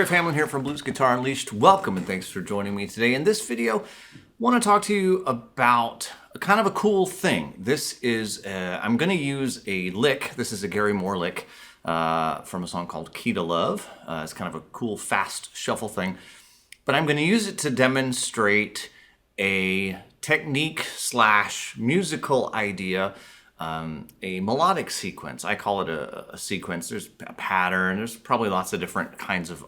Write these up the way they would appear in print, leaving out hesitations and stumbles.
Griff Hamlin here from Blues Guitar Unleashed. Welcome and thanks for joining me today. In this video, I want to talk to you about a kind of a cool thing. This is, I'm going to use a lick. This is a Gary Moore lick from a song called Key to Love. It's kind of a cool, fast shuffle thing. But I'm going to use it to demonstrate a technique slash musical idea, a melodic sequence. I call it a sequence. There's a pattern. There's probably lots of different kinds of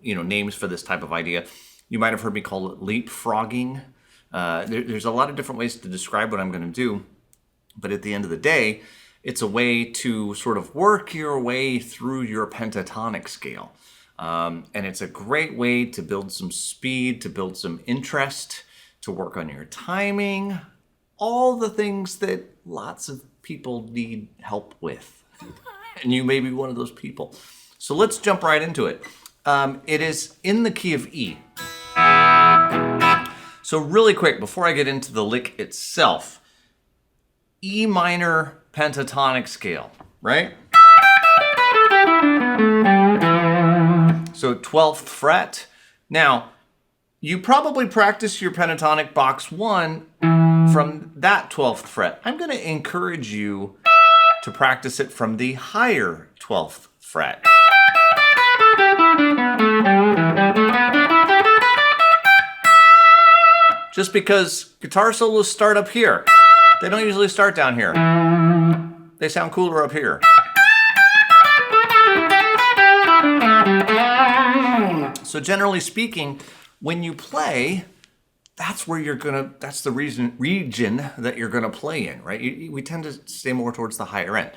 names for this type of idea. You might have heard me call it leapfrogging. There's a lot of different ways to describe what I'm going to do. But at the end of the day, it's a way to sort of work your way through your pentatonic scale. And it's a great way to build some speed, to build some interest, to work on your timing, all the things that lots of people need help with. And you may be one of those people. So let's jump right into it. It is in the key of E. So really quick, before I get into the lick itself, E minor pentatonic scale, right? So 12th fret. Now, you probably practice your pentatonic box 1 from that 12th fret. I'm going to encourage you to practice it from the higher 12th fret. Just because guitar solos start up here. They don't usually start down here. They sound cooler up here. So generally speaking, when you play, that's where that's the region that you're gonna play in, right? We tend to stay more towards the higher end.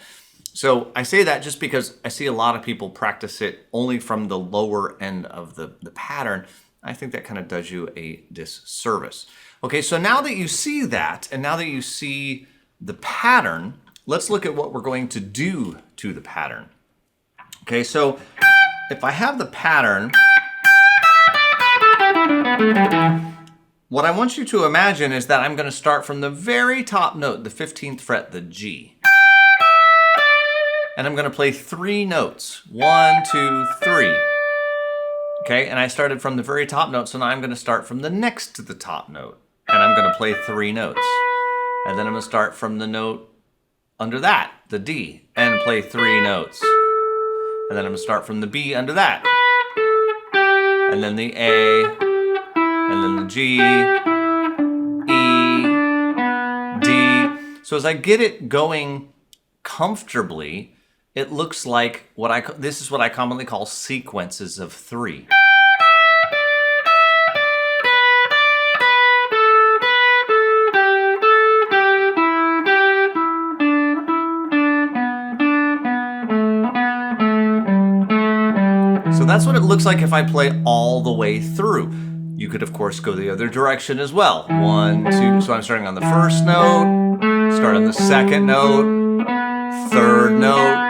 So I say that just because I see a lot of people practice it only from the lower end of the pattern. I think that kind of does you a disservice. Okay, so now that you see that, and now that you see the pattern, let's look at what we're going to do to the pattern. Okay, so if I have the pattern, what I want you to imagine is that I'm going to start from the very top note, the 15th fret, the G. And I'm going to play 3 notes. 1, 2, 3. Okay, and I started from the very top note, so now I'm going to start from the next to the top note. And I'm going to play 3 notes. And then I'm going to start from the note under that, the D, and play 3 notes. And then I'm going to start from the B under that. And then the A, and then the G, E, D. So as I get it going comfortably, it looks like this is what I commonly call sequences of 3. So that's what it looks like if I play all the way through. You could, of course, go the other direction as well. 1, 2, so I'm starting on the first note, start on the second note, third note,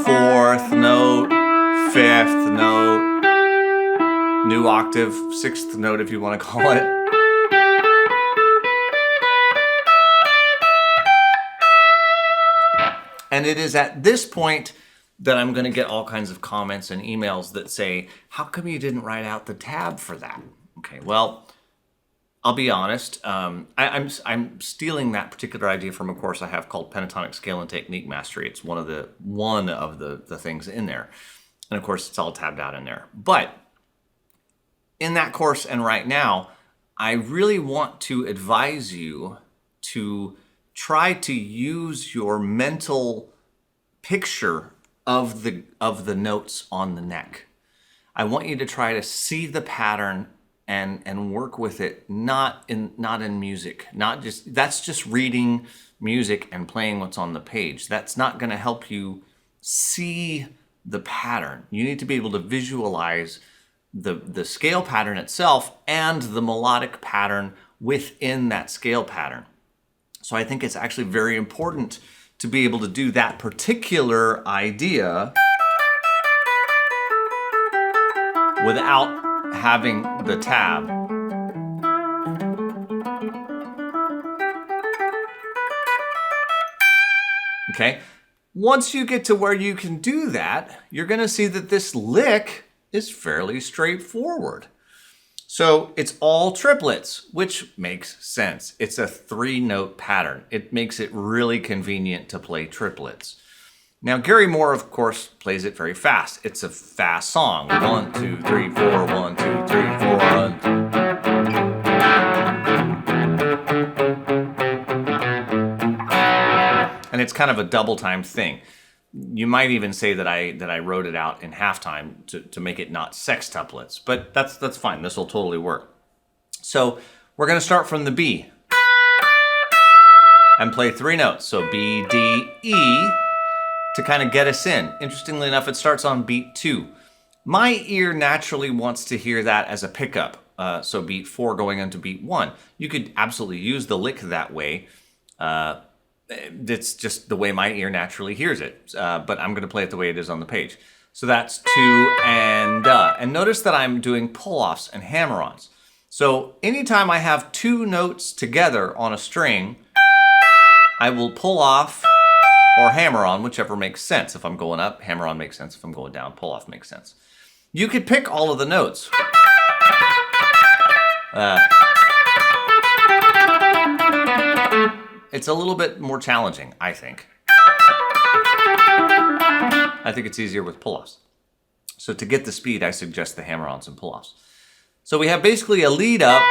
4th note, 5th note, new octave, 6th note if you want to call it. And it is at this point that I'm going to get all kinds of comments and emails that say, how come you didn't write out the tab for that? Okay, well, I'll be honest. I'm stealing that particular idea from a course I have called Pentatonic Scale and Technique Mastery. It's one of the things in there. And of course, it's all tabbed out in there. But in that course and right now, I really want to advise you to try to use your mental picture of the notes on the neck. I want you to try to see the pattern and work with it, not in music. That's just reading music and playing what's on the page. That's not going to help you see the pattern. You need to be able to visualize the scale pattern itself and the melodic pattern within that scale pattern. So I think it's actually very important to be able to do that particular idea without having the tab. Okay? Once you get to where you can do that, you're going to see that this lick is fairly straightforward. So it's all triplets, which makes sense. It's a 3-note pattern. It makes it really convenient to play triplets. Now, Gary Moore, of course, plays it very fast. It's a fast song. 1, 2, 3, 4, 1, 2, 3, 4, 1. And it's kind of a double time thing. You might even say that I wrote it out in halftime to make it not sextuplets, but that's fine. This will totally work. So we're going to start from the B and play 3 notes. So B, D, E to kind of get us in. Interestingly enough, it starts on beat 2. My ear naturally wants to hear that as a pickup. So beat 4 going into beat 1. You could absolutely use the lick that way. It's just the way my ear naturally hears it, but I'm going to play it the way it is on the page. So that's 2 and notice that I'm doing pull-offs and hammer-ons. So anytime I have 2 notes together on a string, I will pull off or hammer on, whichever makes sense. If I'm going up, hammer on makes sense. If I'm going down, pull off makes sense. You could pick all of the notes. It's a little bit more challenging, I think. I think it's easier with pull-offs. So to get the speed, I suggest the hammer-ons and pull-offs. So we have basically a lead up,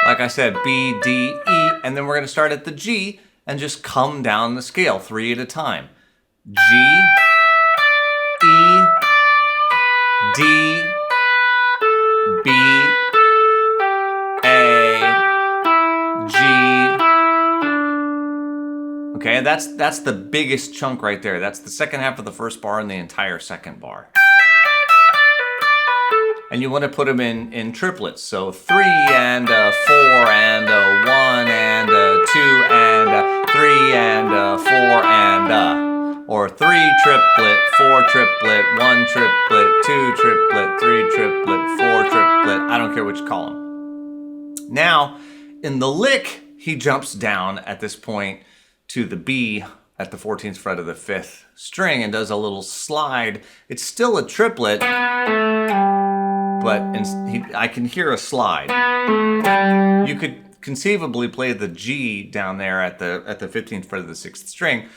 like I said, B, D, E, and then we're going to start at the G and just come down the scale 3 at a time. G, E, D, B, A, G. Okay, that's the biggest chunk right there. That's the second half of the first bar and the entire second bar. And you want to put them in triplets. So 3 and 4 and 1 and 2 and 3 and 4 and or 3 triplet, 4 triplet, 1 triplet, 2 triplet, 3 triplet, 4 triplet. I don't care which column. Now, in the lick, he jumps down at this point to the B at the 14th fret of the 5th string and does a little slide. It's still a triplet, but I can hear a slide. You could conceivably play the G down there at the 15th fret of the 6th string,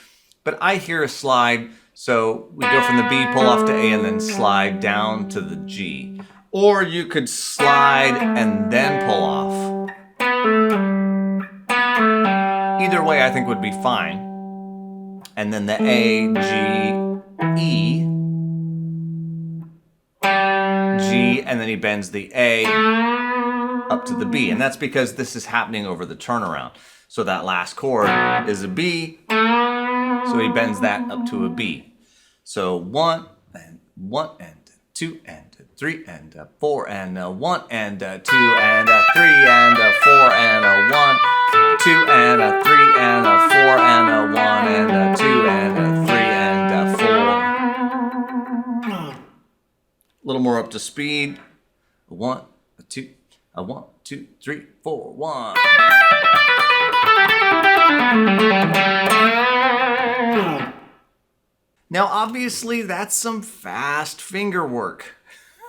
but I hear a slide, so we go from the B, pull off to A, and then slide down to the G. Or you could slide and then pull off. Either way, I think would be fine. And then the A, G, E, G, and then he bends the A up to the B. And that's because this is happening over the turnaround. So that last chord is a B, so he bends that up to a B. So 1 and 2 and 3 and 4 and 1 and 2 and 3 and 4 and 1, 2 and 3 and 4 and 1 and 2 and 3 and 4. A little more up to speed. 1, 2, 1, 2, 3, 4, 1. Now, obviously, that's some fast finger work.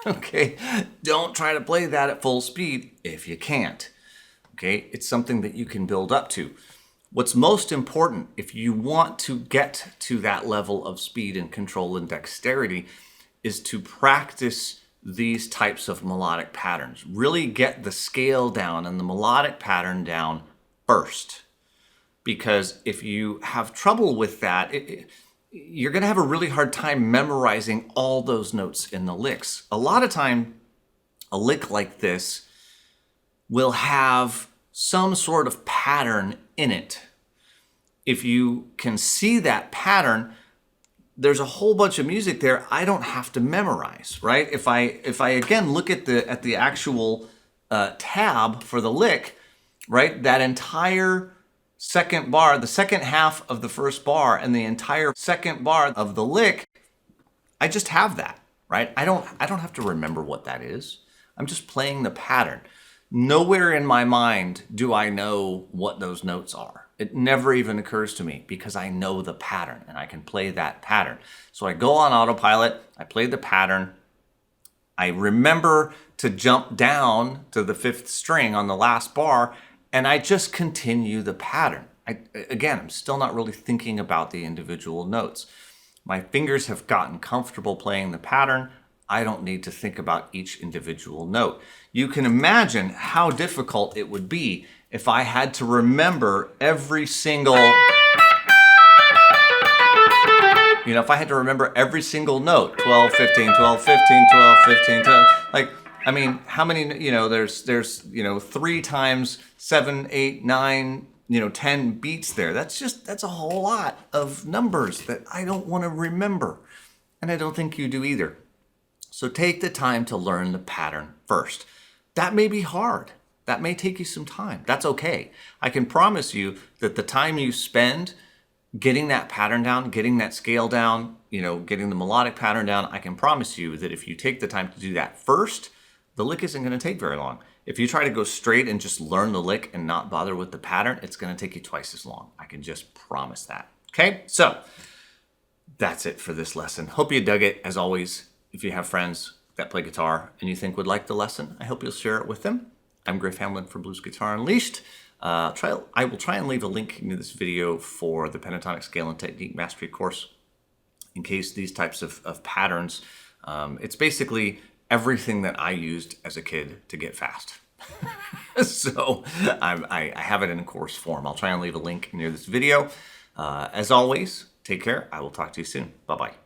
Okay, don't try to play that at full speed if you can't. Okay, it's something that you can build up to. What's most important, if you want to get to that level of speed and control and dexterity, is to practice these types of melodic patterns. Really get the scale down and the melodic pattern down first. Because if you have trouble with that, you're going to have a really hard time memorizing all those notes in the licks. A lot of time, a lick like this will have some sort of pattern in it. If you can see that pattern, there's a whole bunch of music there I don't have to memorize, right? If I again look at the actual tab for the lick, right? That entire second bar, the second half of the first bar and the entire second bar of the lick, I just have that, right? I don't have to remember what that is. I'm just playing the pattern. Nowhere in my mind do I know what those notes are. It never even occurs to me because I know the pattern and I can play that pattern. So I go on autopilot, I play the pattern, I remember to jump down to the 5th string on the last bar, and I just continue the pattern. Again, I'm still not really thinking about the individual notes. My fingers have gotten comfortable playing the pattern. I don't need to think about each individual note. You can imagine how difficult it would be if I had to remember every single, if I had to remember every single note, 12, 15, 12, 15, 12, 15, 12, like, I mean, how many, there's 3 times 7, 8, 9, 10 beats there. That's a whole lot of numbers that I don't want to remember. And I don't think you do either. So take the time to learn the pattern first. That may be hard. That may take you some time. That's okay. I can promise you that the time you spend getting that pattern down, getting that scale down, getting the melodic pattern down, I can promise you that if you take the time to do that first, the lick isn't going to take very long. If you try to go straight and just learn the lick and not bother with the pattern, it's going to take you twice as long. I can just promise that. Okay, so that's it for this lesson. Hope you dug it. As always, if you have friends that play guitar and you think would like the lesson, I hope you'll share it with them. I'm Griff Hamlin from Blues Guitar Unleashed. I will try and leave a link in this video for the Pentatonic Scale and Technique Mastery course in case these types of patterns. It's basically everything that I used as a kid to get fast. So I have it in a course form. I'll try and leave a link near this video. As always, take care. I will talk to you soon. Bye-bye.